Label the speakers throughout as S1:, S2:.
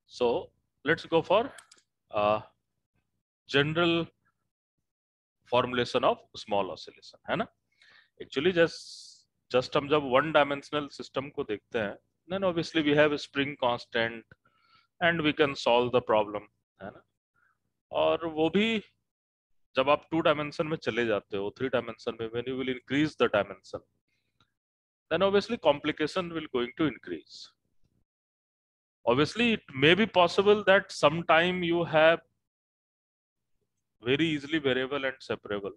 S1: So let's go for general formulation of small oscillation, है ना. Actually just हम जब वन डायमेंशनल सिस्टम को देखते हैं, then obviously we have a spring constant and we can solve the problem, है ना. और वो भी जब आप टू डायमेंशन में चले जाते हो, थ्री डायमेंशन में, when you will increase the dimension, then obviously complication will going to increase. Obviously it may be possible that sometime you have very easily variable and separable,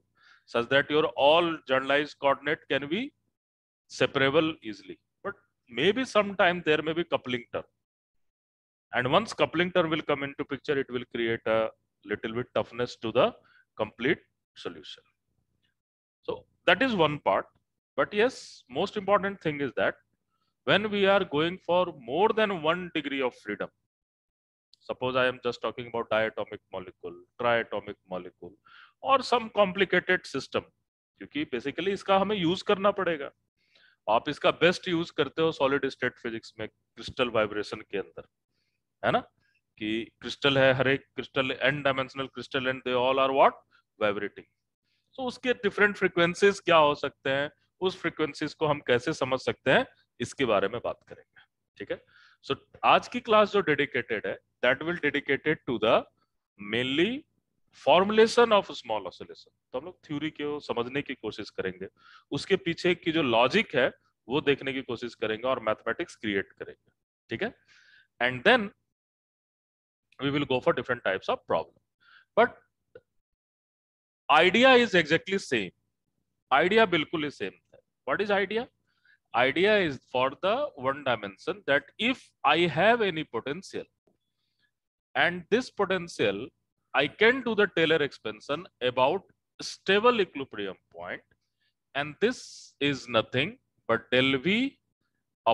S1: such that your all generalized coordinate can be separable easily, but maybe sometime there may be coupling term, and once coupling term will come into picture, it will create a little bit toughness to the complete solution. So that is one part. But yes, most important thing is that when we are going for more than 1 degree of freedom, suppose I am just talking about diatomic molecule, triatomic molecule, or some complicated system, क्योंकि basically इसका हमें use करना पड़ेगा. आप इसका best use करते हो solid state physics में, क्रिस्टल वाइब्रेशन के अंदर, है ना, कि क्रिस्टल है, हर एक crystal n dimensional crystal and they all are what, vibrating. तो उसके डिफरेंट फ्रीक्वेंसीज क्या हो सकते हैं, उस फ्रीक्वेंसीज को हम कैसे समझ सकते हैं, इसके बारे में बात करेंगे. ठीक है. सो आज की क्लास जो डेडिकेटेड है, that will dedicated to the mainly formulation of small oscillation. तो हम लोग थ्योरी को समझने की कोशिश करेंगे, उसके पीछे की जो लॉजिक है वो देखने की कोशिश करेंगे और मैथमेटिक्स क्रिएट करेंगे. ठीक है. And then we will go for different types of problem, but idea is exactly same. Idea बिल्कुल ही सेम है. What is idea? Idea is for the one dimension that if I have any potential and this potential I can do the Taylor expansion about stable equilibrium point, and this is nothing but del V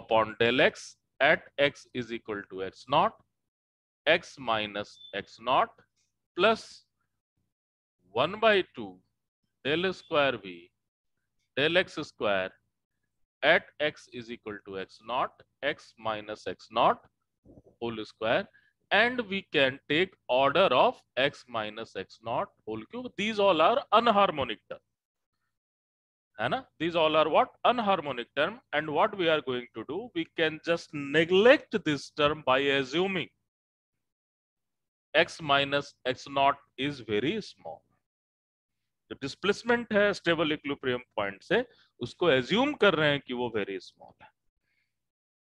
S1: upon del X at X is equal to X naught, X minus X naught plus 1 by 2 del square V del X square at X is equal to X naught, X minus X naught whole square, and we can take order of X minus X naught whole cube. These all are unharmonic term, है ना. These all are what? Unharmonic term. And what we are going to do, we can just neglect this term by assuming X minus X naught is very small. जो displacement है stable equilibrium point से, उसको assume कर रहे हैं कि वो very small है.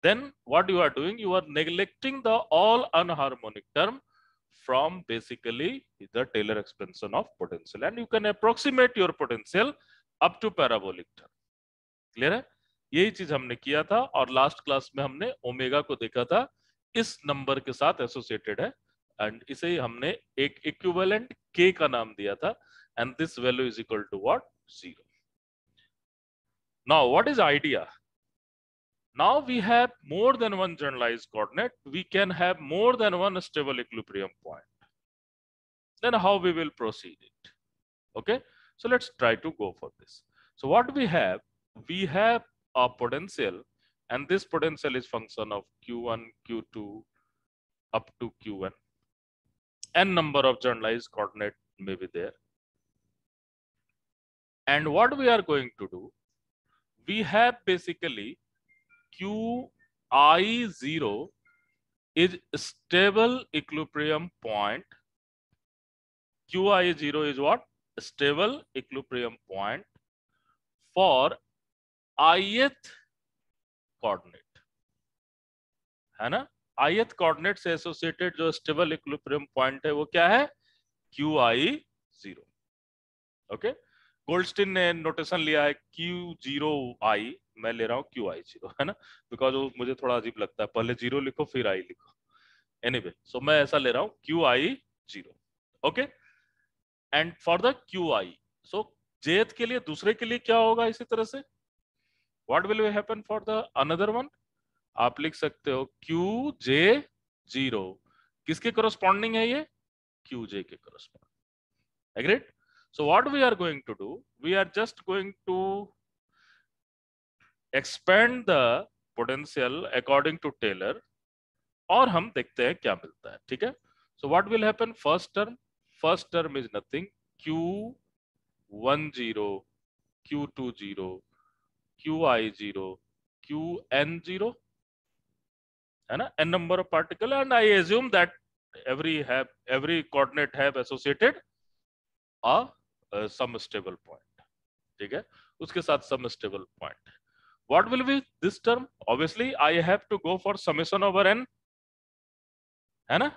S1: Then what you are doing, you are neglecting the all unharmonic term from basically the Taylor expansion of potential, and you can approximate your potential up to parabolic term. Clear है? यही चीज हमने किया था, और last class में हमने omega को देखा था इस नंबर के साथ एसोसिएटेड है, एंड इसे ही हमने एक इक्विवेलेंट k का नाम दिया था, and this value is equal to what? 0. Now what is idea? Now we have more than one generalized coordinate, we can have more than one stable equilibrium point. Then how we will proceed it? Okay, so let's try to go for this. So what we have a potential, and this potential is function of q1, q2 up to q1. N number of generalized coordinate may be there. And what we are going to do, we have basically qi0 is stable equilibrium point. qi0 is what? Stable equilibrium point for ith coordinate, है ना. ith coordinate से associated जो stable equilibrium point है वो क्या है? qi0. Okay. Goldstein ने notation लिया है q0i, मैं ले रहा हूँ qi0, है ना, बिकॉज वो मुझे थोड़ा अजीब लगता है, पहले 0 लिखो फिर i लिखो. एनीवे, सो मैं ऐसा ले रहा हूँ qi0. Okay. And for the qi, so jth के लिए, दूसरे के लिए क्या होगा इसी तरह से? What will happen for the another one? आप लिख सकते हो qj0 किसके कोरस्पॉन्डिंग है ये? qj के corresponding. Agreed? So what we are going to do, we are just going to expand the potential according to Taylor और हम देखते हैं क्या मिलता है, ठीक है। सो what will happen, first term is nothing Q10, Q20, Qi0, Qn0, है ना, n number of particle, and I assume that every coordinate have associated some stable point, ठीक है, उसके साथ some stable point. What will be this term? Obviously I have to go for summation over n, है ना,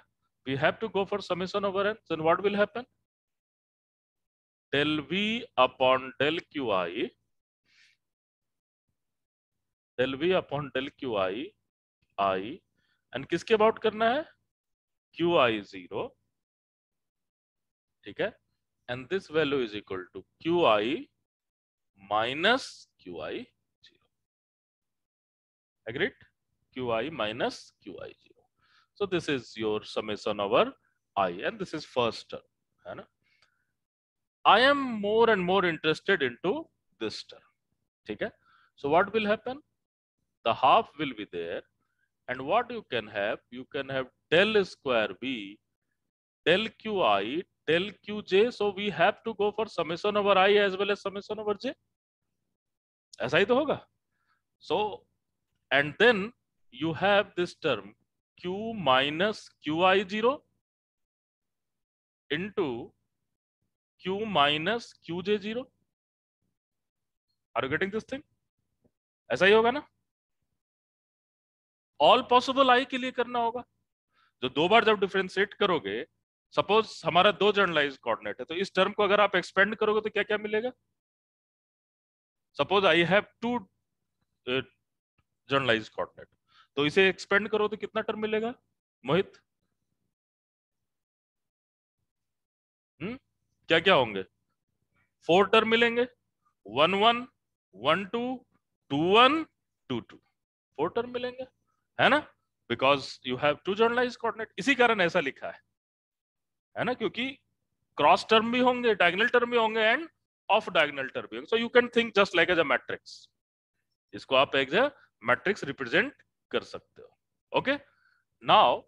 S1: we have to go for summation over n. Then what will happen, del v upon del qi, del v upon del qi I, and किसके about करना है, qi0, ठीक है, and this value is equal to qi minus qi0. Agreed? Qi minus qi0. So this is your summation over I, and this is first term, है ना. I am more and more interested into this term, ठीक है. So what will happen? The half will be there, and what you can have del square v, del qi, del qj. So we have to go for summation over I as well as summation over j. ऐसा ही तो होगा. So and then you have this term q minus qi0 into q minus qj0. Are you getting this thing? ऐसा ही होगा ना. All possible I के लिए करना होगा. जो दो बार जब डिफरेंशिएट करोगे, सपोज हमारा दो जनरलाइज कोऑर्डिनेट है, तो इस टर्म को अगर आप एक्सपेंड करोगे तो क्या क्या मिलेगा. Suppose I have to generalize coordinate, तो इसे एक्सपेंड करो तो कितना टर्म मिलेगा मोहित. क्या क्या होंगे, 4 टर्म मिलेंगे, 1 1 1 2 2 1 2 2, 4 टर्म मिलेंगे, है ना, because you have to generalize coordinate. इसी कारण ऐसा लिखा है ना, क्योंकि क्रॉस टर्म भी होंगे, डायगोनल टर्म भी होंगे, एंड ऑफ डायगोनल टर्म भी होंगे. So you can think just like as a matrix. इसको आप एज अ मैट्रिक्स रिप्रेजेंट कर सकते हो. Okay, now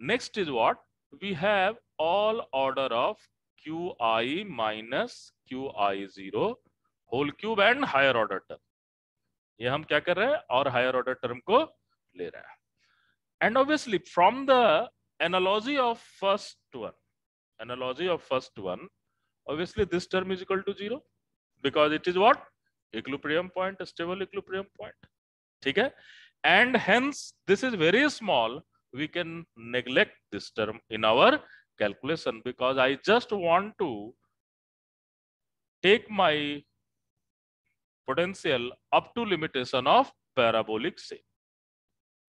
S1: next is what, we have all order of qi minus qi0 whole cube and higher order term. ये हम क्या कर रहे हैं, और हायर ऑर्डर टर्म को ले रहे हैं. And obviously from the analogy of first one, obviously this term is equal to 0 because it is what, equilibrium point, stable equilibrium point, ठीक है. And hence this is very small, we can neglect this term in our calculation because I just want to take my potential up to limitation of parabolic shape,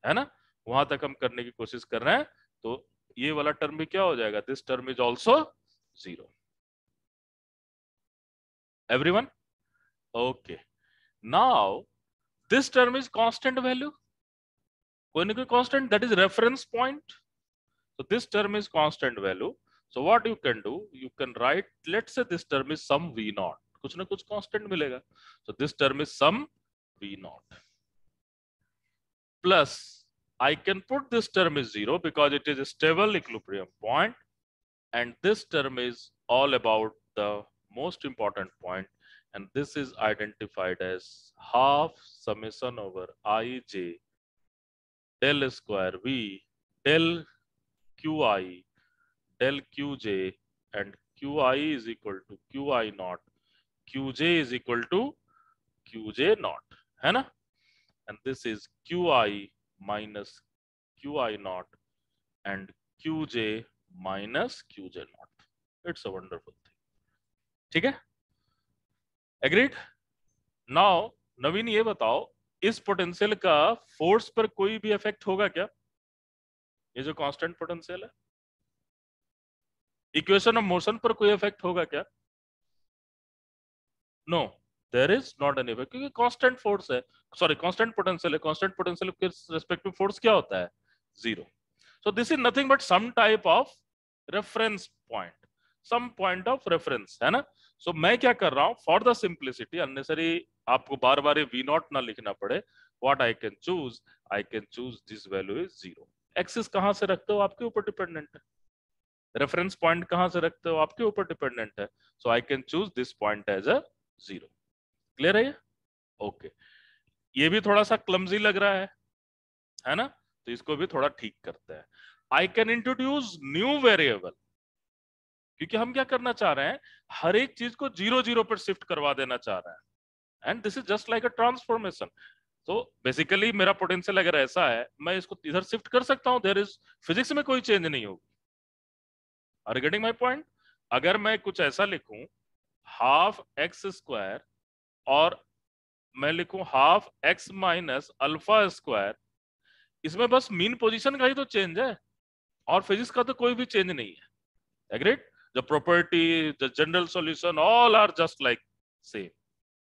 S1: है ना, वहां तक हम करने की कोशिश कर रहे हैं. तो ये वाला टर्म भी क्या हो जाएगा, this term is also 0. Everyone? Okay. Now this term is constant value. कोई ना कोई constant, that is reference point. So this term is constant value. So what you can do, you can write, let's say this term is some v0. कुछ ना कुछ constant मिलेगा. So this term is some v0. Plus I can put this term is 0 because it is a stable equilibrium point, and this term is all about the most important point, and this is identified as half summation over ij del square v del qi del qj, and qi is equal to qi naught, qj is equal to qj naught, है ना, and this is qi minus qi naught and qj minus qj naught. It's a wonderful thing. ठीक है, agreed. Now नवीन ये बताओ, इस potential का force पर कोई भी इफेक्ट होगा क्या, ये जो कांस्टेंट पोटेंशियल है, इक्वेशन ऑफ मोशन पर कोई इफेक्ट होगा क्या. No, there is not any effect, क्योंकि कांस्टेंट फोर्स है, सॉरी कांस्टेंट पोटेंशियल है. कांस्टेंट पोटेंशियल के रिस्पेक्ट में फोर्स क्या होता है, 0. So this is nothing but some type of reference point, some point of reference, है ना. सो मैं क्या कर रहा हूं, फॉर द सिंप्लिसिटी, अननेसरी आपको बार बार ये v0 ना लिखना पड़े, what I can choose this value is 0. Axis कहां से रखते हो आपके ऊपर डिपेंडेंट है, रेफरेंस पॉइंट कहां से रखते हो आपके ऊपर डिपेंडेंट है. So I can choose this point as a 0. Clear है ये? ओके. ये भी थोड़ा सा क्लमजी लग रहा है ना, तो इसको भी थोड़ा ठीक करते हैं. I can introduce new variable, क्योंकि हम क्या करना चाह रहे हैं, हर एक चीज को 0 0 पर शिफ्ट करवा देना चाह रहे हैं, and this is just like a transformation. तो बेसिकली मेरा पोटेंशियल अगर ऐसा है, मैं इसको इधर शिफ्ट कर सकता हूं, देयर इज फिजिक्स में कोई चेंज नहीं होगी. Are getting my point? अगर मैं कुछ ऐसा लिखूं हाफ एक्स स्क्वायर, और मैं लिखूं half x minus alpha square, इसमें बस मीन पोजीशन का ही तो चेंज है, और फिजिक्स का तो कोई भी चेंज नहीं है. Agreed? The property, the general solution, all are just like same.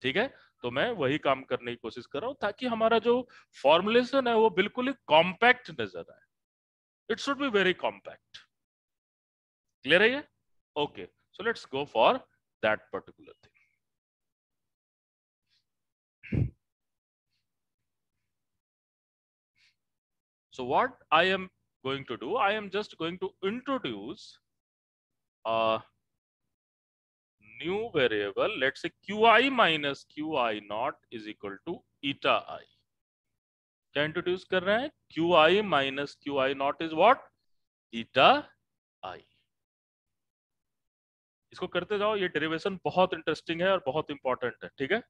S1: ठीक है, तो मैं वही काम करने की कोशिश कर रहा हूं ताकि हमारा जो फॉर्मुलेशन है वो बिल्कुल ही कॉम्पैक्ट नजर आए. It should be very compact. Clear है ये? Okay, so let's go for that particular thing. So what I am going to do, I am just going to introduce a new variable. Let's say qi minus qi naught is equal to eta I. क्या introduce कर रहे हैं? qi minus qi naught is what? eta I. इसको करते जाओ, ये derivation बहुत interesting है और बहुत इंपॉर्टेंट है. ठीक है,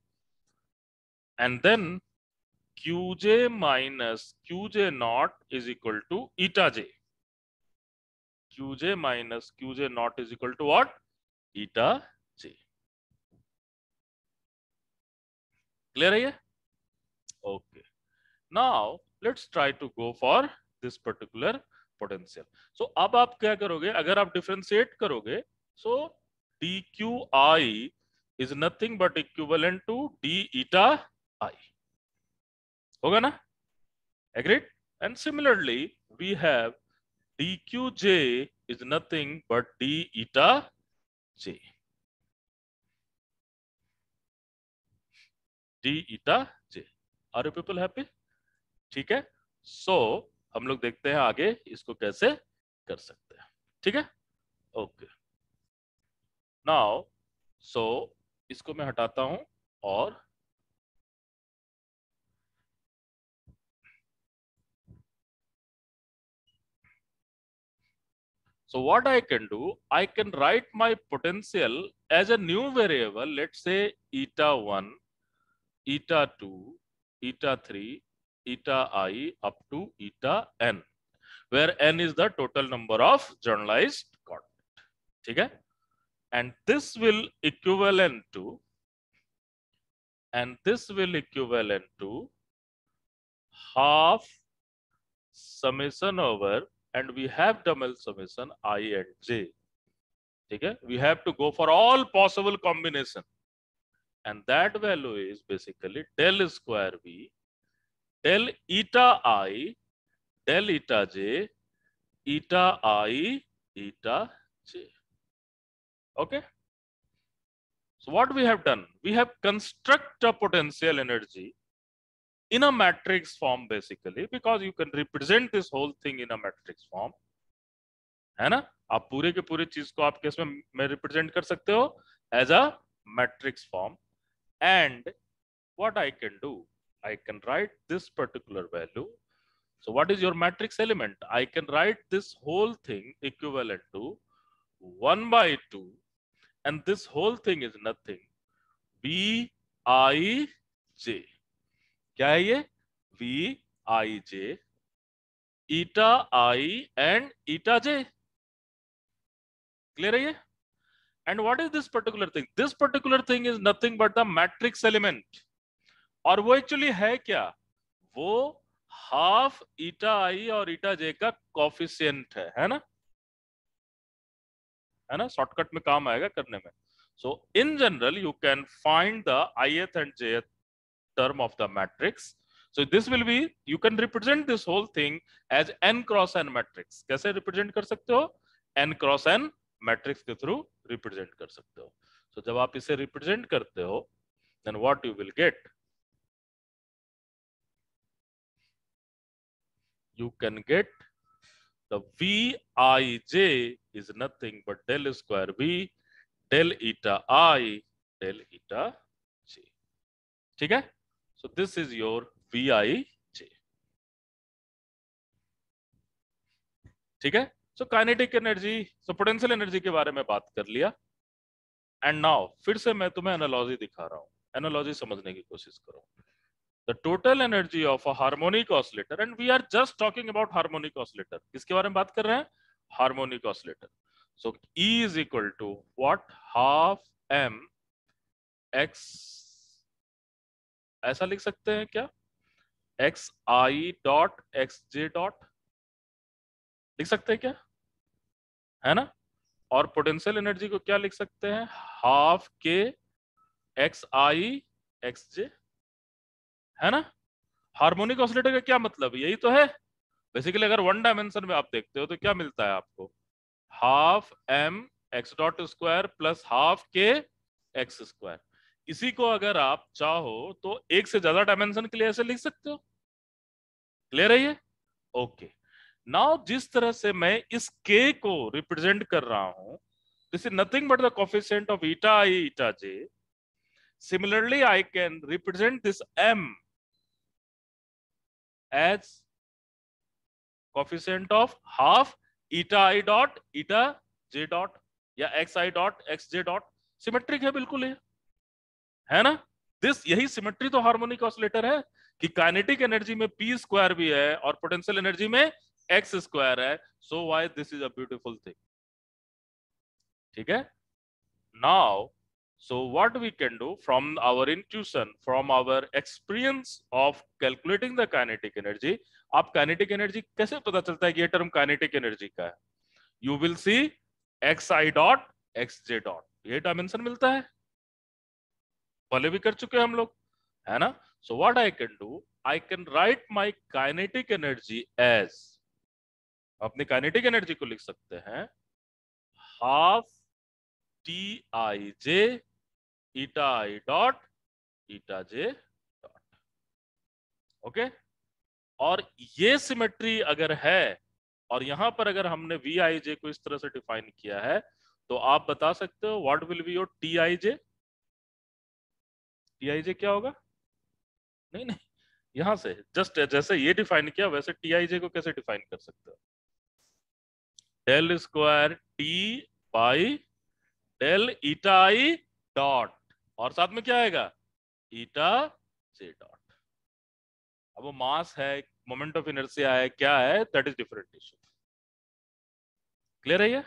S1: and then qj minus qj naught is equal to eta j. qj minus qj naught is equal to what? Eta j. Clear है ये? Okay. Now let's try to go for this particular potential. So अब आप क्या करोगे, अगर आप differentiate करोगे, so dqi is nothing but equivalent to d eta I. होगा ना? Agreed? And similarly we have dqj is nothing but d eta j. d eta j. Are you people happy? ठीक है, सो हम लोग देखते हैं आगे इसको कैसे कर सकते हैं. ठीक है, ओके. नाउ सो इसको मैं हटाता हूं, और so what I can do, I can write my potential as a new variable. Let's say eta 1, eta 2, eta 3, eta I up to eta n, where n is the total number of generalized coordinate. ठीक है, and this will equivalent to half summation over, and we have double summation I and j. ठीक है, we have to go for all possible combination, and that value is basically del square v, del eta I, del eta j, eta I, eta j. Okay, so what we have done, we have construct a potential energy in a matrix form, basically, because you can represent this whole thing in a matrix form. है ना, आप पूरे के पूरे चीज को आप किस में रिप्रेजेंट कर सकते हो? As a matrix form. And what I can do, I can write this particular value. So what is your matrix element? I can write this whole thing equivalent to 1/2, and this whole thing is nothing V I J. क्या है ये? V I J, eta I and eta J. Clear है ये? And what is this particular thing? This particular thing is nothing but the matrix element. और वो actually है क्या? वो हाफ ईटा आई और ईटा जे का कोफिशिएंट है ना? है ना, शॉर्टकट में काम आएगा करने में. So in general you can find the ith and jth term of the matrix. So this will be, you can represent this whole thing as n cross n matrix. कैसे represent कर सकते हो? n cross n matrix के through represent कर सकते हो. So जब आप इसे रिप्रेजेंट करते हो, then what you will get, you can get the Vij is nothing but del square V del eta I del eta j. ठीक है, so this is your Vij. ठीक है, so kinetic energy, so potential energy के बारे में बात कर लिया। एंड नाउ फिर से मैं तुम्हें एनालॉजी दिखा रहा हूं, एनालॉजी समझने की कोशिश करो। The total energy of a harmonic oscillator, and we are just talking about harmonic oscillator. किसके बारे में बात कर रहे हैं? Harmonic oscillator. So E is equal to what? Half m x, ऐसा लिख सकते हैं क्या? x i dot x j dot लिख सकते हैं क्या? है ना? और पोटेंशियल एनर्जी को क्या लिख सकते हैं? हाफ के एक्स आई एक्स जे, है ना? हार्मोनिक ऑसिलेटर का क्या मतलब? यही तो है बेसिकली। अगर वन डायमेंशन में आप देखते हो तो क्या मिलता है आपको? Half M X dot square plus half K X square. इसी को अगर आप चाहो तो एक से ज्यादा डायमेंशन के लिए ऐसे लिख सकते हो। क्लियर है ये? ओके, नाउ जिस तरह से मैं इस k को रिप्रेजेंट कर रहा हूं, this is nothing but the coefficient of eta I eta j. Similarly, I can represent this m as coefficient of half eta I dot eta j dot या xi dot xj dot। Symmetric है बिल्कुल ये, है ना? यही symmetry तो harmonic oscillator है कि काइनेटिक एनर्जी में p स्क्वायर भी है और पोटेंशियल एनर्जी में x स्क्वायर है। So why this is a beautiful thing. ठीक है, now so what we can do from our intuition, from our experience of calculating the kinetic energy, आप kinetic energy कैसे पता चलता है कि ये टर्म kinetic energy का है? You will see xi dot xj dot, ये डायमेंशन मिलता है, पहले भी कर चुके हैं हम लोग, है ना? So what I can do, I can write my kinetic energy as, अपनी kinetic energy को लिख सकते हैं half Tij eta I dot eta j dot। Okay, और ये सिमेट्री अगर है और यहां पर अगर हमने Vij को इस तरह से डिफाइन किया है तो आप बता सकते हो what will be your Tij? Tij क्या होगा? नहीं नहीं, यहां से जस्ट जैसे ये डिफाइन किया वैसे Tij को कैसे डिफाइन कर सकते हो? Del square T by del eta I dot, और साथ में क्या आएगा? Eta J dot. अब वो मास है, मोमेंट ऑफ इनर्शिया है, क्या है, that is different issue. Clear है ये?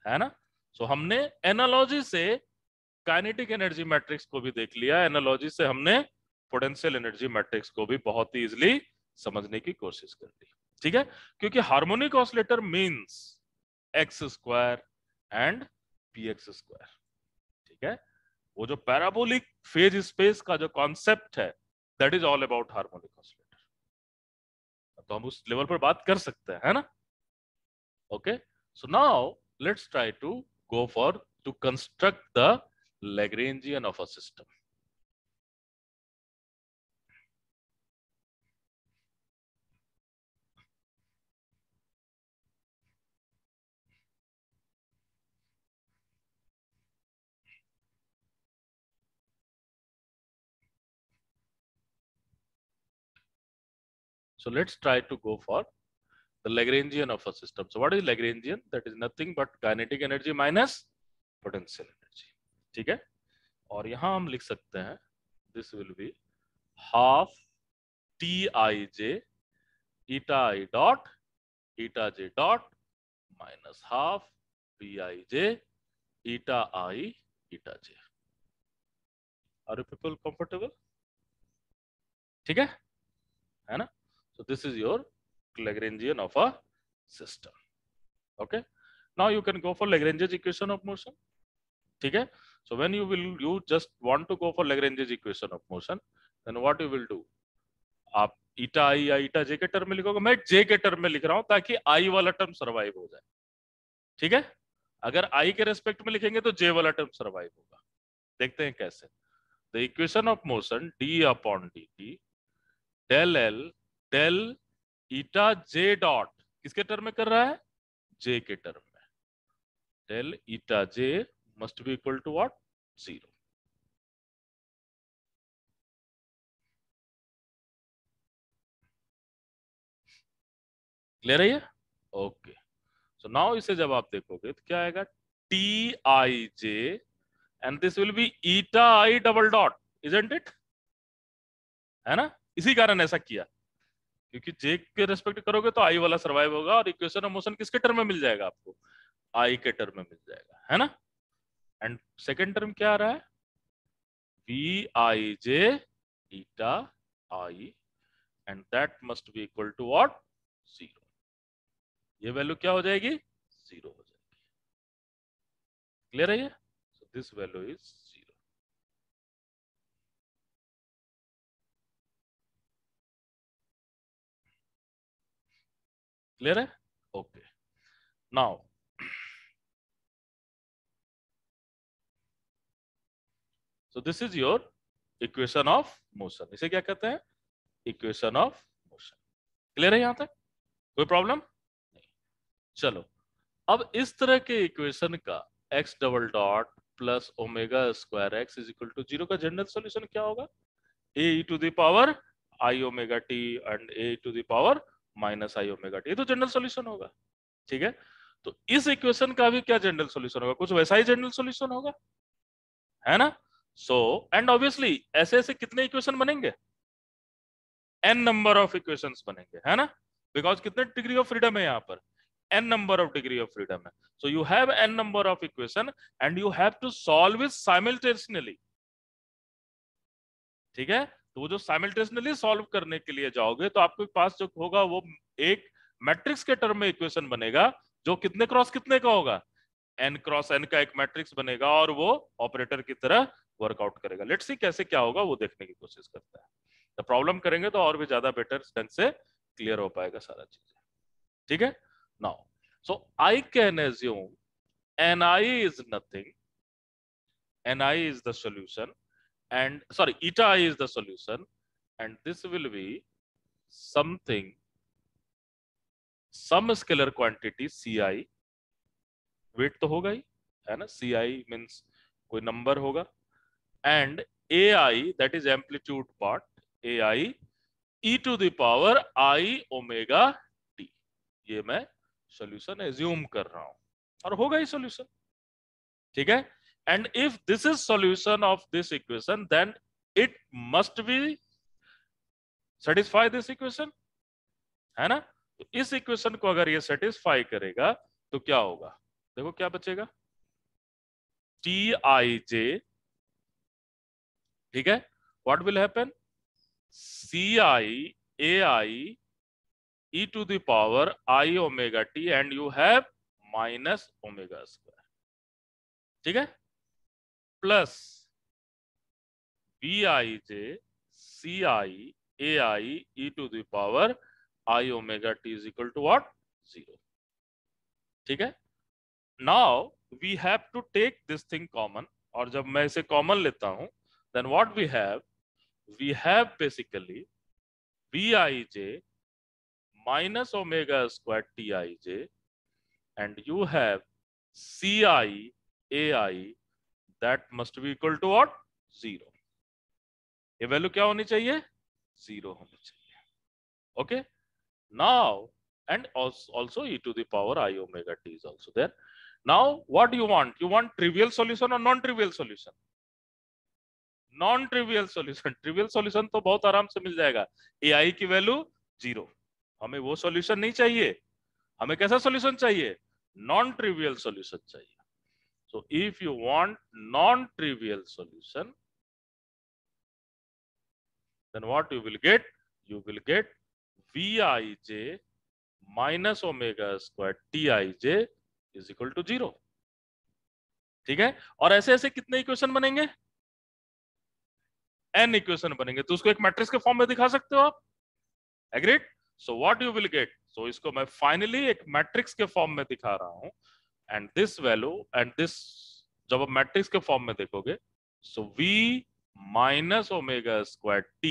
S1: है ना? सो हमने एनालॉजी से काइनेटिक एनर्जी मैट्रिक्स को भी देख लिया, एनालॉजी से हमने पोटेंशियल एनर्जी मैट्रिक्स को भी बहुत ही इजीली समझने की कोशिश कर ली। ठीक है, क्योंकि harmonic oscillator means x square and P x square. ठीक है, वो जो पैराबोलिक फेज स्पेस का जो कॉन्सेप्ट है that is all about harmonic oscillator. तो हम उस लेवल पर बात कर सकते हैं, है ना? Okay, so now let's try to go for to construct the Lagrangian of a system. So let's try to go for the Lagrangian of a system. So what is Lagrangian? That is nothing but kinetic energy minus potential energy. ठीक है, और यहां हम लिख सकते हैं this will be half Tij eta I dot eta j dot minus half Bij eta I eta j। Are you people comfortable? ठीक है ना? So this is your Lagrangian of a system. Okay, now you can go for Lagrange's equation of motion. ठीक है, so when you just want to go for Lagrange's equation of motion, then what you will do, आप ईटा आई या ईटा जे के term में लिखोगे, मैं जे के term में लिख रहा हूं ताकि आई वाला टर्म सर्वाइव हो जाए। ठीक है, अगर आई के रेस्पेक्ट में लिखेंगे तो जे वाला टर्म सर्वाइव होगा। देखते हैं कैसे। The equation of motion D upon D T del L del eta J dot किसके टर्म में कर रहा है? जे के टर्म में। Del eta J must be equal to what? 0। Clear है ये? ओके। सो नाउ इसे जब आप देखोगे तो क्या आएगा? T I J and this will B eta I double dot, isn't it? है ना? इसी कारण ऐसा किया, क्योंकि जे के रेस्पेक्ट करोगे तो आई वाला सर्वाइव होगा और इक्वेशन ऑफ मोशन किसके टर्म में मिल जाएगा आपको? आई के टर्म में मिल जाएगा, है ना? एंड सेकेंड टर्म क्या आ रहा है? V I J eta I and that must be equal to what? 0। ये वैल्यू क्या हो जाएगी? 0 हो जाएगी। क्लियर है ये? So this value is 0। Clear है? Okay. Now so this is your equation of motion. इसे क्या कहते हैं? Equation of motion. क्लियर है यहां तक? कोई प्रॉब्लम नहीं? चलो, अब इस तरह के इक्वेशन का x double dot plus omega square X is equal to 0 का जनरल सॉल्यूशन क्या होगा? a e to the power i omega t and a to the power minus i omega t, ये तो जनरल सॉल्यूशन होगा। ठीक है, तो इस इक्वेशन का भी क्या जनरल सॉल्यूशन होगा? कुछ वैसा ही जनरल सॉल्यूशन होगा, है ना? सो एंड ऑब्वियसली ऐसे ऐसे कितने इक्वेशन बनेंगे? n नंबर ऑफ इक्वेशंस बनेंगे, है ना? बिकॉज कितने डिग्री ऑफ फ्रीडम है यहाँ पर? n number of degree of freedom है। So you have n number of equation and you have to solve it simultaneously. ठीक है, तो वो जो साइमल्टेनियसली सॉल्व करने के लिए जाओगे तो आपके पास जो होगा वो एक मैट्रिक्स के टर्म में इक्वेशन बनेगा, जो कितने क्रॉस कितने का होगा? n क्रॉस n का एक मैट्रिक्स बनेगा और वो ऑपरेटर की तरह वर्कआउट करेगा। लेट्स सी कैसे क्या होगा वो देखने की कोशिश करते हैं। तो प्रॉब्लम करेंगे तो और भी ज्यादा बेटर ढंग से क्लियर हो पाएगा सारा चीज। ठीक है, now so I can assume ni is nothing, ni is the solution, and sorry, eta I is the solution, and this will be something, some scalar quantity ci, weight तो होगा ही, है ना? ci मींस कोई नंबर होगा, and ai that is amplitude part, ai e to the power i omega t। ये मैं सॉल्यूशन एज्यूम कर रहा हूं और होगा ही सॉल्यूशन। ठीक है, and if this is solution of this equation then it must be satisfy this equation, है ना? तो इस इक्वेशन को अगर ये सेटिस्फाई करेगा तो क्या होगा? देखो क्या बचेगा? टी आई जे, ठीक है, what will happen? C I A I e to the power i omega t and you have minus omega square, ठीक है, plus B I J C I A I e to the power i omega t is equal to what? 0। ठीक है, now we have to take this thing common, और जब मैं इसे common लेता हूं then what we have basically B I J minus omega square T I J and you have C I A I that must be equal to what? 0। ये value क्या होनी चाहिए? 0 होनी चाहिए। Okay, now and also e to the power I omega t is also there. Now what do you want? You want trivial solution or non-trivial solution? Non-trivial solution। trivial solution तो बहुत आराम से मिल जाएगा, ai की value 0। हमें वो solution नहीं चाहिए, हमें कैसा सॉल्यूशन चाहिए? non-trivial solution चाहिए। So if you want non-trivial solution, then what you will get? You will get Vij minus omega square Tij is equal to 0। ठीक है, और ऐसे ऐसे कितने इक्वेशन बनेंगे? n इक्वेशन बनेंगे, तो उसको एक मैट्रिक्स के फॉर्म में दिखा सकते हो आप। Agreed? So what you will get, so इसको मैं फाइनली एक मैट्रिक्स के फॉर्म में दिखा रहा हूं, and this value and this, जब आप मैट्रिक्स के फॉर्म में देखोगे, so v minus omega square t,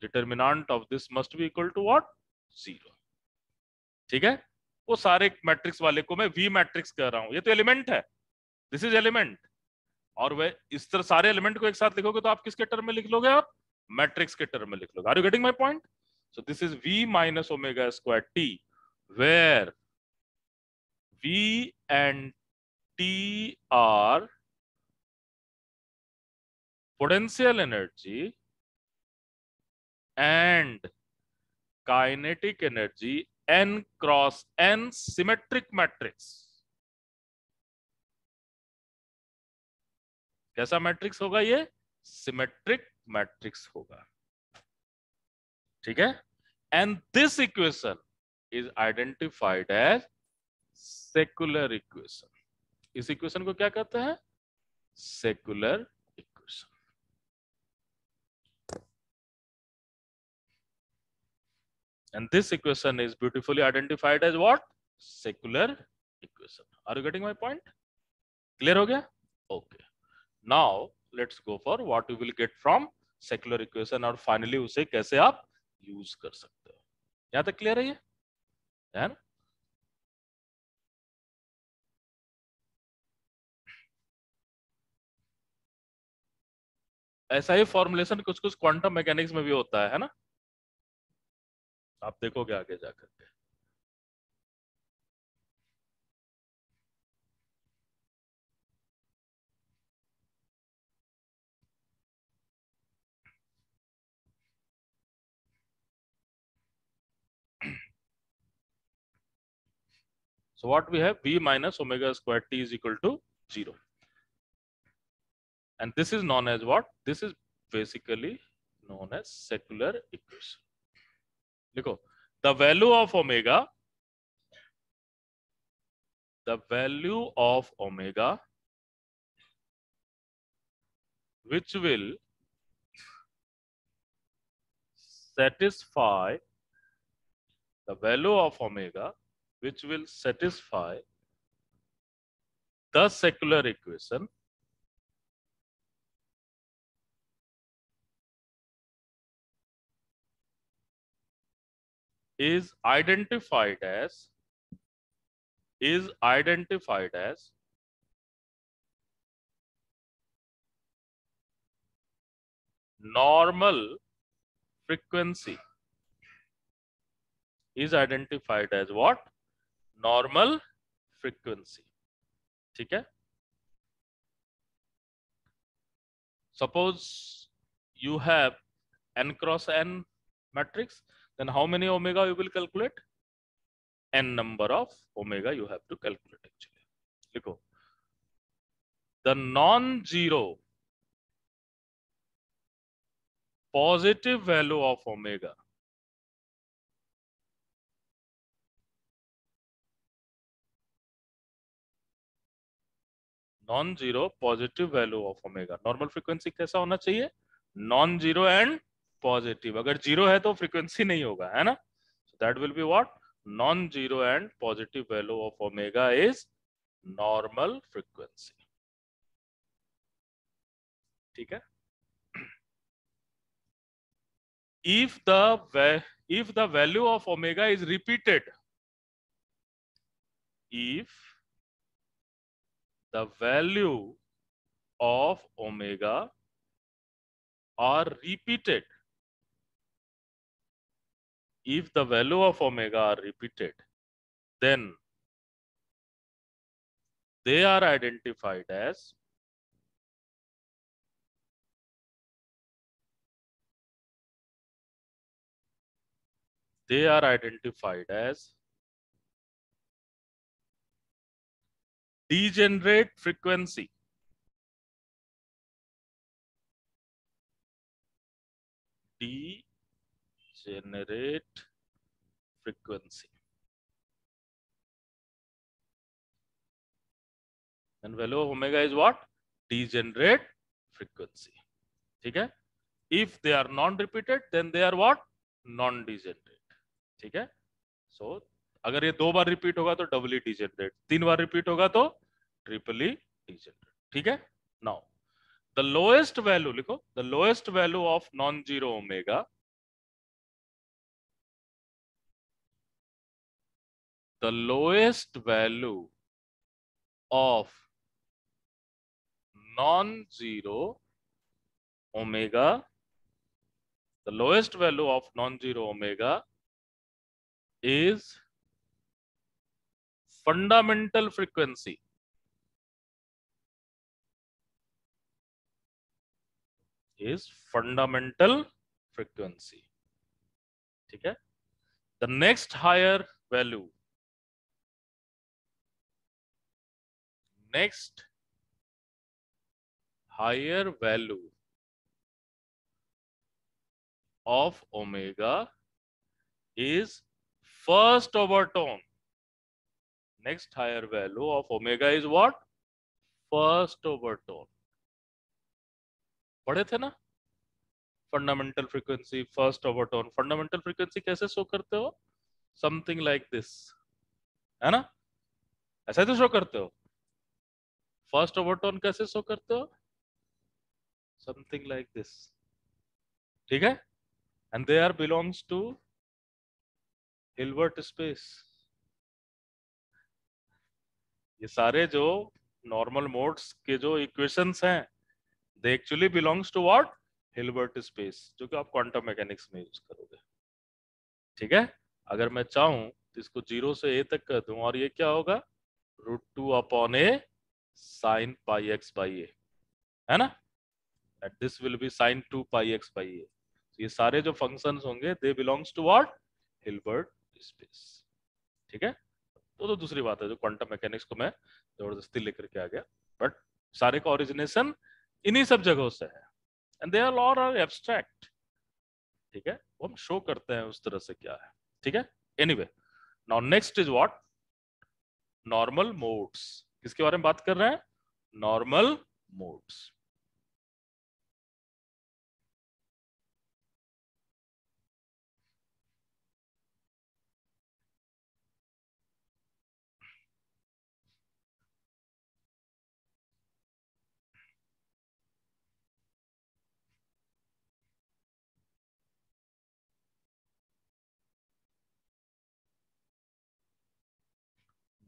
S1: determinant of this must be equal to what? 0। ठीक है, वो सारे मैट्रिक्स वाले को मैं वी मैट्रिक्स कह रहा हूं, ये तो एलिमेंट है, दिस इज एलिमेंट। और वह इस तरह सारे एलिमेंट को एक साथ लिखोगे तो आप किसके टर्म में लिख लोगे, आप मैट्रिक्स के टर्म में लिख लोगे। Are you getting my point? So this is v minus omega square T, where v and t are potential energy and kinetic energy n cross n symmetric matrix। कैसा matrix होगा ये? Symmetric matrix होगा, ठीक है। And this equation is identified as secular equation. इस इक्वेशन को क्या कहते हैं? Secular equation. And this equation is beautifully identified as what? Secular equation. Are you getting my point? Clear हो गया? Okay. Now let's go for what you will get from secular equation और finally उसे कैसे आप use कर सकते हो। यहाँ तक clear है ये? है ना? ऐसा ही फॉर्मुलेशन कुछ कुछ क्वांटम मैकेनिक्स में भी होता है ना? आप देखोगे आगे जाकर के। So what we have, v minus omega square t is equal to 0. And this is known as what? This is basically known as secular equation. देखो, the value of omega which will satisfy the value of omega which will satisfy the secular equation is identified as normal frequency, is identified as what? Normal frequency, ठीक है। Suppose you have n cross n matrix, then how many omega you will calculate? N number of omega you have to calculate actually. लिखो, the non-zero positive value of omega non zero positive value of omega. Normal frequency कैसा होना चाहिए? Non zero and positive. अगर zero है तो frequency नहीं होगा, है ना? So that will be what? Non zero and positive value of omega is normal frequency, ठीक है। if the value of omega is repeated, if the value of omega are repeated, if the value of omega are repeated, then they are identified as degenerate frequency. Degenerate frequency. And value of omega is what? Degenerate frequency, ठीक है। If they are non-repeated, then they are what? Non-degenerate, ठीक है। So अगर ये 2 बार repeat होगा तो डबली degenerate, 3 बार repeat होगा तो ट्रिपली डिजेनरेट, ठीक है। नाउ द लोएस्ट वैल्यू लिखो, the lowest value of non zero omega the lowest value of non-zero omega, the lowest value of non-zero omega is fundamental frequency. Is fundamental frequency. ठीक है? The next higher value, next higher value of omega is first overtone. Next higher value of omega is what? First overtone. पढ़े थे ना? Fundamental frequency, first overtone. Fundamental frequency कैसे show करते हो? Something like this, है ना? ऐसा तो शो करते हो. फर्स्ट ओवरटोन कैसे शो करते हो? Something like this. ठीक है? And they are belongs to Hilbert space. ये सारे जो नॉर्मल मोड्स के जो इक्वेशंस हैं, they actually belongs to what? Hilbert space, जो कि आप क्वांटम मैकेनिक्स में यूज करोगे. ठीक है? अगर मैं चाहूं तो इसको 0 से a तक कर दूं और ये क्या होगा? √2/a sin πx/a, है ना? and this will be sin 2 πx/a. ये सारे जो फंक्शंस होंगे they belongs to what? Hilbert space. ठीक है? तो दूसरी बात है, जो क्वांटम मैकेनिक्स को मैं जबरदस्ती लेकर के आ गया, बट सारे का ओरिजिनेशन इन्हीं सब जगहों से है. And they are all are abstract. ठीक है? वो हम शो करते हैं उस तरह से क्या है. ठीक है? Anyway, now next is what? Normal modes. किसके बारे में बात कर रहे हैं? Normal modes.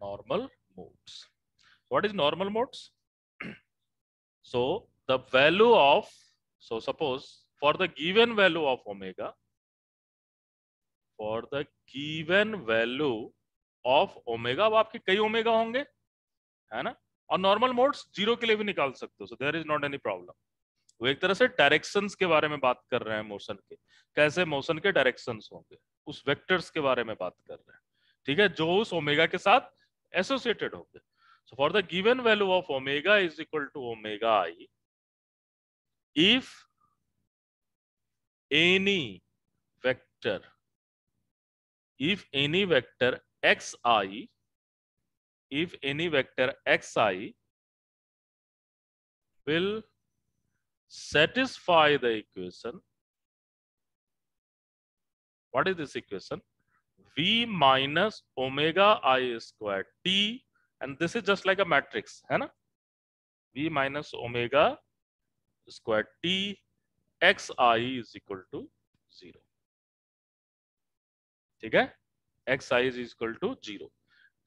S1: Normal modes. What is normal modes? So the value of, so suppose for the given value of omega, for the given value of omega, अब आपके कई ओमेगा होंगे, है ना? और नॉर्मल मोड्स 0 के लिए भी निकाल सकते हो. So there is not any problem. वो एक तरह से डायरेक्शंस के बारे में बात कर रहे हैं मोशन के, कैसे मोशन के डायरेक्शंस होंगे, उस वेक्टर्स के बारे में बात कर रहे हैं. ठीक है? जो उस ओमेगा के साथ एसोसिएटेड होंगे. So for the given value of omega is equal to omega I, if any vector xi, if any vector xi will satisfy the equation. What is this equation? V minus omega I square t, and this is just like a matrix, है ना? V minus omega square t xi is equal to 0. ठीक है? xi is equal to 0,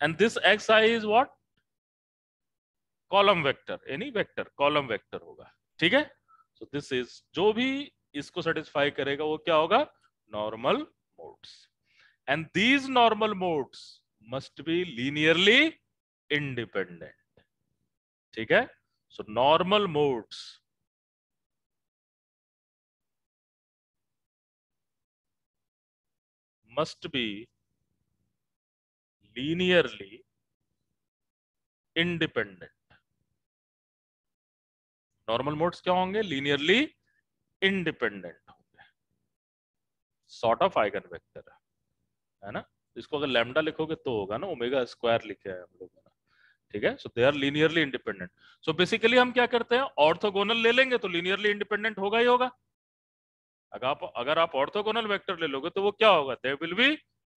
S1: and this xi is what? Column vector. Any vector column vector होगा. ठीक है? So this is, जो भी इसको सेटिस्फाई करेगा वो क्या होगा? Normal modes. And these normal modes must be linearly independent. ठीक है? So normal modes must be linearly independent. Normal modes क्या होंगे? लीनियरली इंडिपेंडेंट होंगे. सॉर्ट ऑफ आइगन वेक्टर है ना? इसको अगर लैम्डा लिखोगे तो होगा ना, ओमेगा स्क्वायर लिखे हैं हम लोगों ने. ठीक है? So they are linearly independent. So basically हम क्या करते हैं? ऑर्थोगोनल ले लेंगे तो लीनियरली इंडिपेंडेंट होगा ही होगा. अगर आप ऑर्थोगोनल वेक्टर ले लोगे तो वो क्या होगा? They will be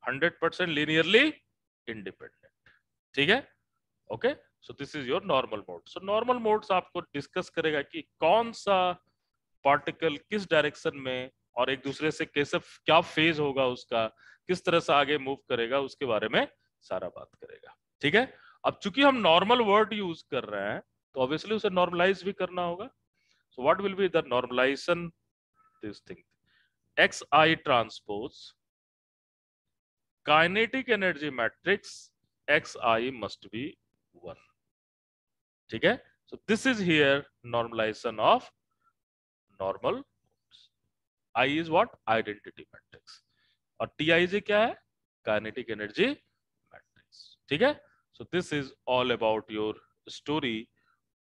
S1: 100% linearly independent. ठीक है? Okay. So this is your normal mode. So normal modes आपको डिस्कस करेगा कि कौन सा पार्टिकल किस डायरेक्शन में और एक दूसरे से कैसे, क्या फेज होगा उसका, किस तरह से आगे मूव करेगा, उसके बारे में सारा बात करेगा। ठीक है, अब चूंकि हम नॉर्मल वर्ड यूज कर रहे हैं तो ऑब्वियसली उसे नॉर्मलाइज भी करना होगा। So what will be the normalisation, this thing x I transpose kinetic energy matrix x I must be 1। ठीक है, so this is here normalisation of normal. I is what, identity matrix, और टीआईजी क्या है, kinetic energy matrix. ठीक है, so this is all about your story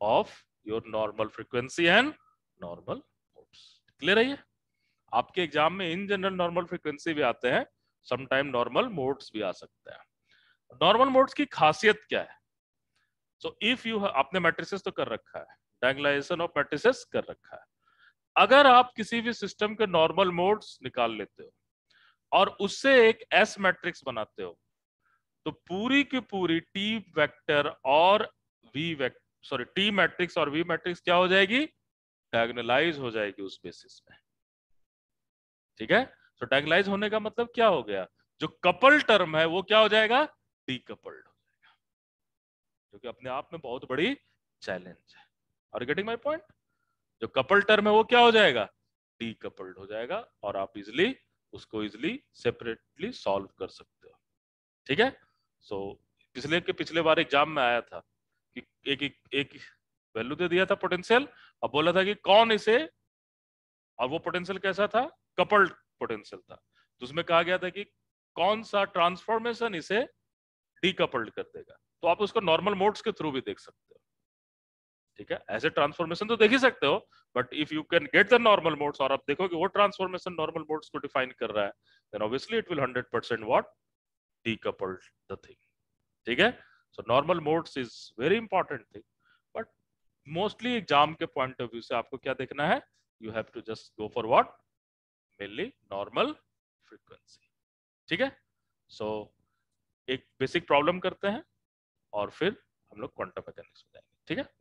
S1: of your normal frequency and normal modes. Clear है ये? आपके एग्जाम में इन जनरल नॉर्मल फ्रीक्वेंसी भी आते हैं, समटाइम नॉर्मल मोड्स भी आ सकते हैं। नॉर्मल मोड्स की खासियत क्या है? सो इफ यू, आपने मैट्रिसेस तो कर रखा है, डायगोनलाइजेशन ऑफ मैट्रिसेस कर रखा है। अगर आप किसी भी सिस्टम के नॉर्मल मोड्स निकाल लेते हो और उससे एक एस मैट्रिक्स बनाते हो, तो पूरी की पूरी टी वेक्टर और V vector, sorry T matrix और वी मैट्रिक्स क्या हो जाएगी, डायगोनलाइज हो जाएगी उस बेसिस में। ठीक है, तो डायगोनलाइज होने का मतलब क्या हो गया, जो कपल टर्म है वो क्या हो जाएगा, डीकपल्ड हो जाएगा, जो कि अपने आप में बहुत बड़ी चैलेंज है। और गेटिंग माय पॉइंट, जो कपल टर्म है वो क्या हो जाएगा, डीकपल्ड हो जाएगा, और आप इजिली उसको इजिली सेपरेटली सॉल्व कर सकते हो। ठीक है, सो पिछले बार एग्जाम में आया था कि एक वैल्यू दे दिया था पोटेंशियल, अब बोला था कि कौन इसे, और वो पोटेंशियल कैसा था, कपल्ड पोटेंशियल था, तो उसमें कहा गया था कि कौन सा ट्रांसफॉर्मेशन इसे डीकपल्ड कर देगा। तो आप उसको नॉर्मल मोड्स के थ्रू भी देख सकते हो। ठीक है, ऐसे ट्रांसफॉर्मेशन तो देख ही सकते हो, but if you can get the normal modes और आप देखो कि वो ट्रांसफॉर्मेशन नॉर्मल मोड्स को डिफाइन कर रहा है, then obviously it will 100% what, decoupled the thing. ठीक है, so normal modes is very important thing, but mostly exam के पॉइंट ऑफ व्यू से आपको क्या देखना है, you have to just go for what, mainly normal frequency. ठीक है, सो एक बेसिक प्रॉब्लम करते हैं और फिर हम लोग क्वांटम मैकेनिक्स में जाएंगे। ठीक है,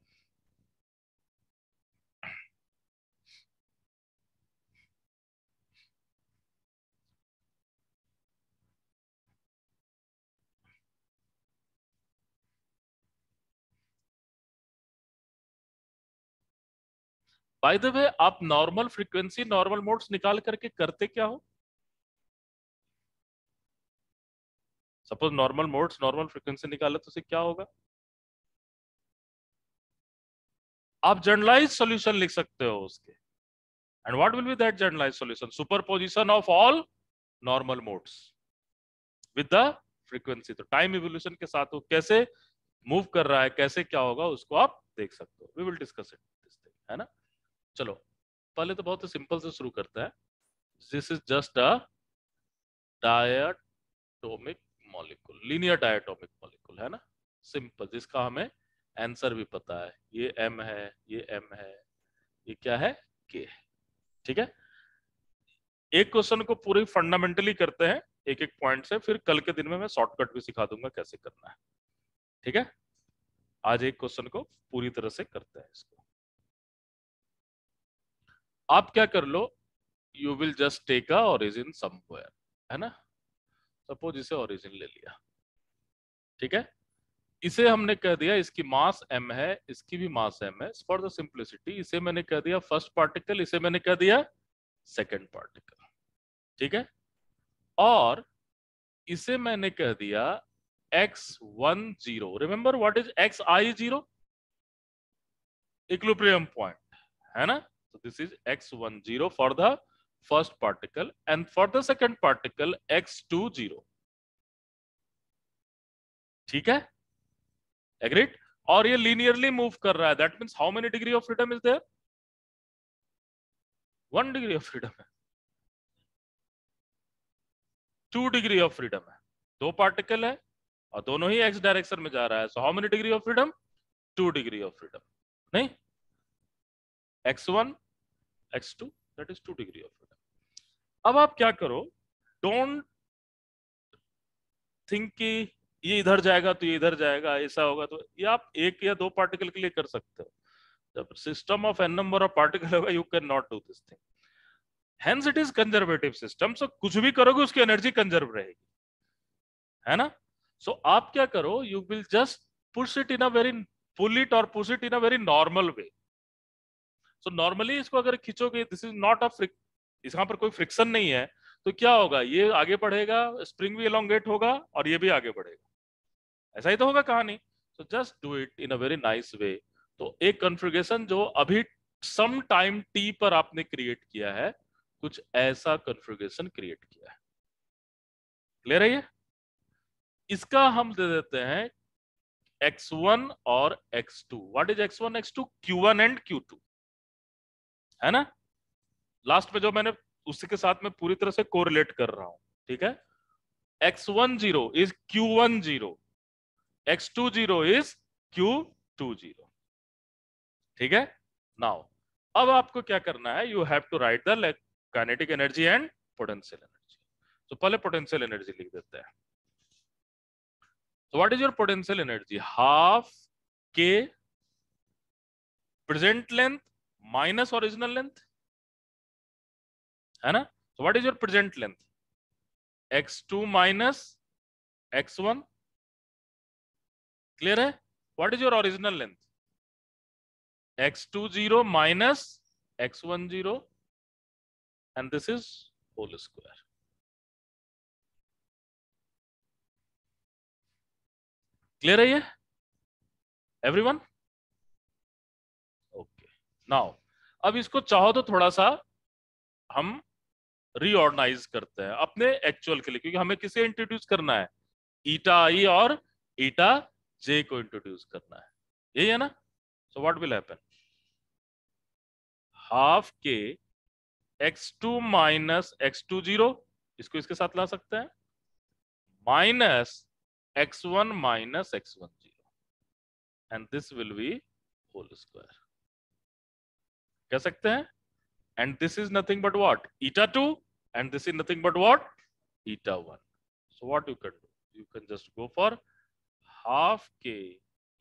S1: बाय द वे आप नॉर्मल फ्रीक्वेंसी नॉर्मल मोड्स निकाल करके करते क्या हो? Suppose normal modes normal frequency निकाले तो उसे क्या होगा, आप जनरलाइज सॉल्यूशन लिख सकते हो उसके, and what will be that generalise solution, superposition of all normal modes with the frequency. तो टाइम इवोल्यूशन के साथ वो कैसे मूव कर रहा है, कैसे क्या होगा, उसको आप देख सकते हो। We will discuss it this thing, है ना। चलो पहले तो बहुत सिंपल से शुरू करते हैं। This is just a diatomic molecule, linear diatomic molecule, है ना, सिंपल, जिसका हमें आंसर भी पता है, ये M है, ये M है, ये क्या है, K है। ठीक है, एक क्वेश्चन को पूरी फंडामेंटली करते हैं एक एक पॉइंट से, फिर कल के दिन में मैं शॉर्टकट भी सिखा दूंगा कैसे करना है। ठीक है, आज एक क्वेश्चन को पूरी तरह से करते हैं इसको। आप क्या कर लो, you will just take a origin somewhere, है ना, सपोज इसे ओरिजिन ले लिया। ठीक है, इसे हमने कह दिया इसकी मास m है, इसकी भी मास m है, फॉर द सिंप्लिसिटी इसे मैंने कह दिया फर्स्ट पार्टिकल, इसे मैंने कह दिया सेकंड पार्टिकल। ठीक है, और इसे मैंने कह दिया x10, remember what is xi0, equilibrium point, है ना, so this is x10 for the first particle and for the second particle x20। ठीक है, एग्रीड, और ये लीनियरली मूव कर रहा है, that means how many degree of freedom is there, 1 degree of freedom है, 2 डिग्री ऑफ फ्रीडम है, दो पार्टिकल है और दोनों ही एक्स डायरेक्शन में जा रहा है, so how many degree of freedom, 2 degree of freedom, नहीं, x1 x2 that is 2 degree of freedom. अब आप क्या करो, डोंट थिंक कि ये इधर जाएगा तो ये इधर जाएगा, ऐसा होगा, तो ये आप एक या दो पार्टिकल के लिए कर सकते हो। जब system of n number of particle होगा, you can not do this thing, hence it is conservative system, so कुछ भी करोगे उसकी एनर्जी कंजर्व रहेगी, है ना। सो आप क्या करो, you will just push it in a very, pull it और push it in a very normal way. So normally इसको अगर खींचोगे, this is not a freak, यहाँ पर कोई फ्रिक्शन नहीं है, तो क्या होगा, ये आगे बढ़ेगा, स्प्रिंग भी एलोंगेट होगा और ये भी आगे बढ़ेगा. ऐसा ही तो होगा कहानी. So just do it in a very nice way. तो एक कॉन्फ़िगरेशन जो अभी सम टाइम टी पर आपने क्रिएट किया है, कुछ ऐसा कॉन्फ़िगरेशन क्रिएट किया है. क्लियर है ये? इसका हम दे देते हैं x1 और x2. What is x1 x2? q1 and q2, है ना. लास्ट में जो मैंने उसी के साथ में पूरी तरह से कोरिलेट कर रहा हूं. ठीक है. x10 is q10, x20 is q20. ठीक है. नाउ अब आपको क्या करना है, you have to write the kinetic energy and potential energy. तो पहले पोटेंशियल एनर्जी लिख देते हैं. So what is your potential energy? Half k present length minus original length, है ना. So what is your present length? x2 minus x1. Clear है? What is your original length? x20 minus x10, and this is whole square. Clear है ये? Everyone? Okay. Now अब इसको चाहो तो थोड़ा सा हम रीऑर्गेनाइज करते हैं अपने एक्चुअल के लिए, क्योंकि हमें किसे इंट्रोड्यूस करना है, ईटा आई और ईटा जे को इंट्रोड्यूस करना है. यही है ना. सो व्हाट विल हैपन, हाफ के x2 माइनस x20, इसको इसके साथ ला सकते हैं, minus x1 minus x10, and this will be whole square. कह सकते हैं. And this is nothing but what, eta2, and this is nothing but what, eta1. So what you can do, you can just go for half k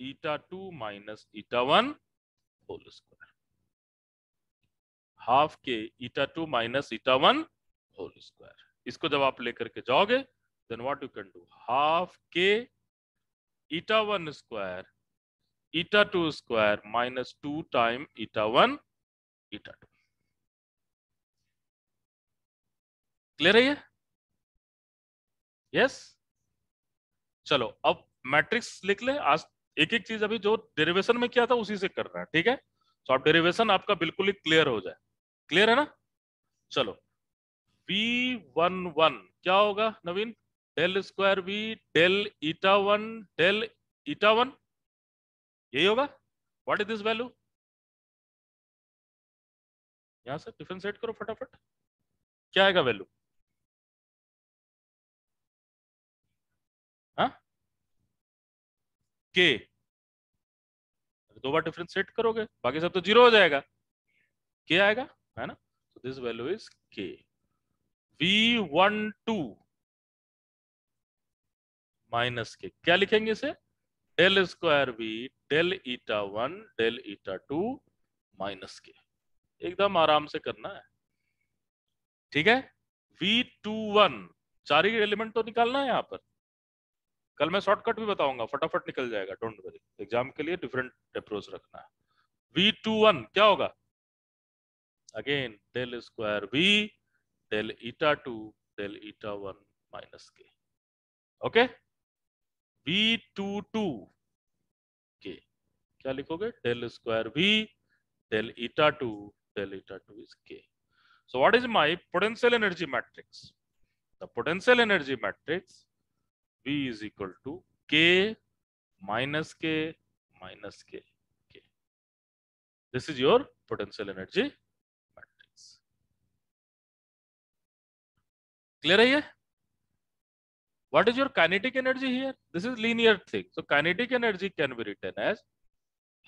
S1: eta2 minus eta1 whole square. Half के eta2 minus eta1 whole square. इसको जब आप लेकर के जाओगे, then what you can do, half k eta1 square eta2 square minus 2 time eta1 eta2. Clear है ये? Yes. चलो अब मैट्रिक्स लिख ले. आज एक एक चीज अभी जो डेरिवेशन में किया था उसी से कर रहा है. ठीक है. तो आप डेरिवेशन आपका बिल्कुल ही क्लियर हो जाए. क्लियर है ना. चलो V11 क्या होगा Naveen, del square V del eta1 del eta1, यही होगा. व्हाट इज दिस वैल्यू, यहां से डिफरेंशिएट करो फटाफट. क्या आएगा वैल्यू, हाँ के, दो बार डिफरेंशिएट करोगे, बाकी सब तो जीरो हो जाएगा, के आएगा, है ना. तो दिस वैल्यू इज के. V12 माइनस के, क्या लिखेंगे इसे, del square V del eta1 del eta2 minus k. एकदम आराम से करना है. ठीक है. V21 चार ही एलिमेंट तो निकालना है यहाँ पर. कल मैं शॉर्टकट भी बताऊंगा, फटाफट निकल जाएगा, डोंट वरी. एग्जाम के लिए डिफरेंट अप्रोच रखना है. V21 क्या होगा, again del square V del eta2 del eta1 minus k. Okay. V22 के क्या लिखोगे, del square V del eta2 del eta2 is k. So what is my potential energy matrix? The potential energy matrix V is equal to k minus k minus k. K. This is your potential energy matrix. Clear है ये? What is your kinetic energy here? This is linear thing. So kinetic energy can be written as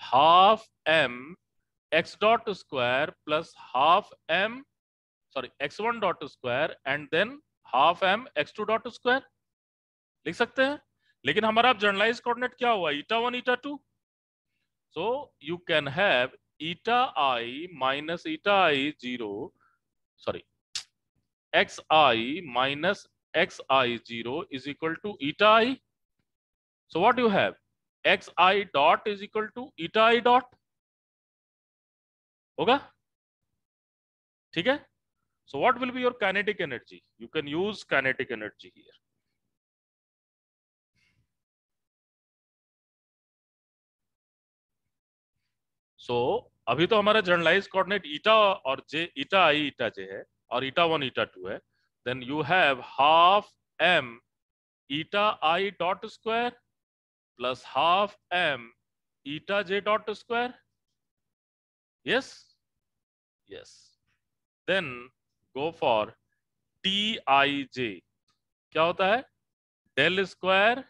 S1: half m x dot square plus half m, sorry, x1 dot square and then half m x2 dot square लिख सकते हैं. लेकिन हमारा generalise coordinate क्या हुआ, eta1 eta2. So you can have eta I minus eta I 0, sorry, xi minus xi 0 is equal to eta I. So what you have, xi dot is equal to eta I dot होगा, ठीक है. So what will be your kinetic energy? You can use kinetic energy here. So अभी तो हमारा generalise coordinate ईटा और जे, eta आई ईटा जे है और ईटा 1 eta 2 है. Then you have half m eta I dot square plus half m eta j dot square. Yes yes. Then go for T I J. क्या होता है? Del square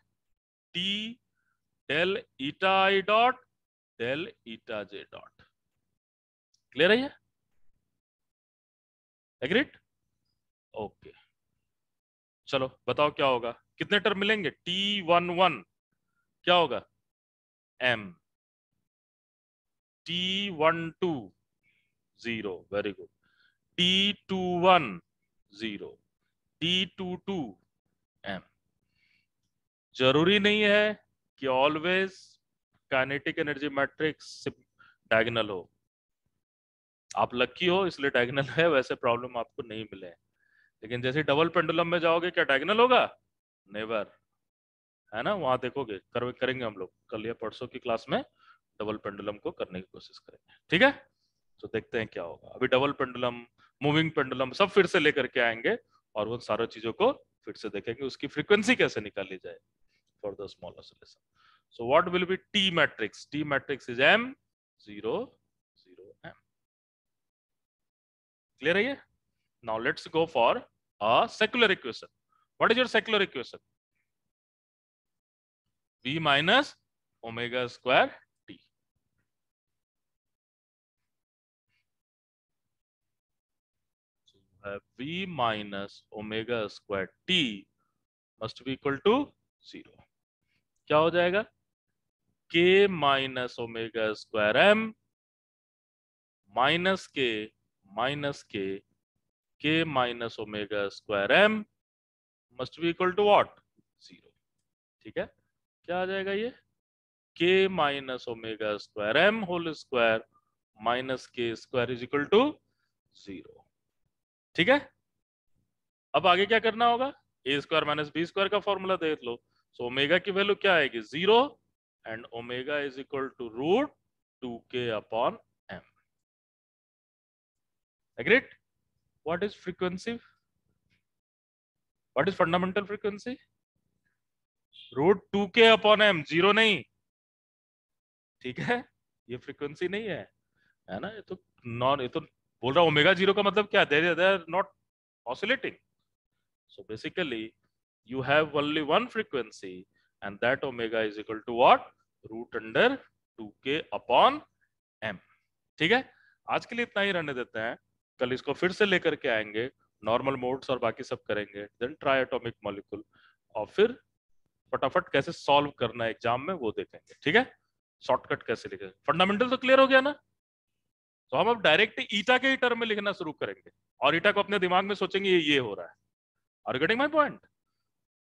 S1: T del eta I dot del eta J dot. Clear है ये? Agreed? Okay. चलो बताओ क्या होगा, कितने टर्म मिलेंगे? T11 क्या होगा? m. T12 0. Very good. T21 0. T22 m. जरूरी नहीं है कि always kinetic energy matrix diagonal हो. आप लकी हो इसलिए डायगोनल है, वैसे प्रॉब्लम आपको नहीं मिले. लेकिन जैसे डबल पेंडुलम में जाओगे क्या डायगोनल होगा? नेवर. है ना, वहां देखोगे. करेंगे हम लोग कल या परसों की क्लास में डबल पेंडुलम को करने की कोशिश करेंगे. ठीक है, तो देखते हैं क्या होगा. अभी डबल पेंडुलम, मूविंग पेंडुलम सब फिर से लेकर के आएंगे और उन सारी चीजों को फिर से देखेंगे, उसकी फ्रीक्वेंसी कैसे निकाली जाए for the small oscillation. So what will B T matrix? T matrix is m 0 0 m. Clear है ये? Now let's go for a secular equation. What is your secular equation? v minus omega square t. So you have v minus omega square t must be equal to 0. क्या हो जाएगा? k minus omega square m minus k k minus omega square m must be equal to what? 0. ठीक है, क्या आ जाएगा ये? k minus omega square m whole square minus k square is equal to 0. ठीक है, अब आगे क्या करना होगा? A square minus B square का फॉर्मूला देख लो. सो ओमेगा की वैल्यू क्या आएगी? 0 and omega is equal to root 2k upon m. Agreed? What is frequency? What is fundamental frequency? Root 2k upon m. 0 नहीं, ठीक है, ये फ्रीक्वेंसी नहीं है ना. ये तो नॉन, ये तो बोल रहा ओमेगा 0 का मतलब क्या? They are not oscillating. So basically you have only one frequency and that omega is equal to what? Root under 2k upon m. ठीक है, आज के लिए इतना ही रहने देते हैं. कल इसको फिर से लेकर के आएंगे, नॉर्मल मोड्स और बाकी सब करेंगे, देन ट्राई एटॉमिक मॉलिक्यूल, और फिर फटाफट कैसे सॉल्व करना है एग्जाम में वो देखेंगे. ठीक है, शॉर्टकट कैसे लिखेंगे. फंडामेंटल तो क्लियर हो गया ना. तो हम अब डायरेक्ट ईटा के ही टर्म में लिखना शुरू करेंगे और ईटा को अपने दिमाग में सोचेंगे ये हो रहा है. Are you getting my point?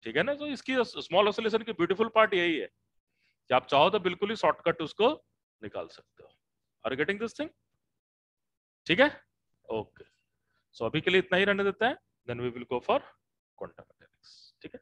S1: ठीक है ना. तो इसकी स्मॉल ऑसिलेशन की ब्यूटीफुल पार्ट यही है कि आप चाहो तो बिल्कुल ही शॉर्टकट उसको निकाल सकते हो. Are you getting this thing? ठीक है, ओके. सो अभी के लिए इतना ही रहने देते हैं, then we will go for quantum mechanics. ठीक है.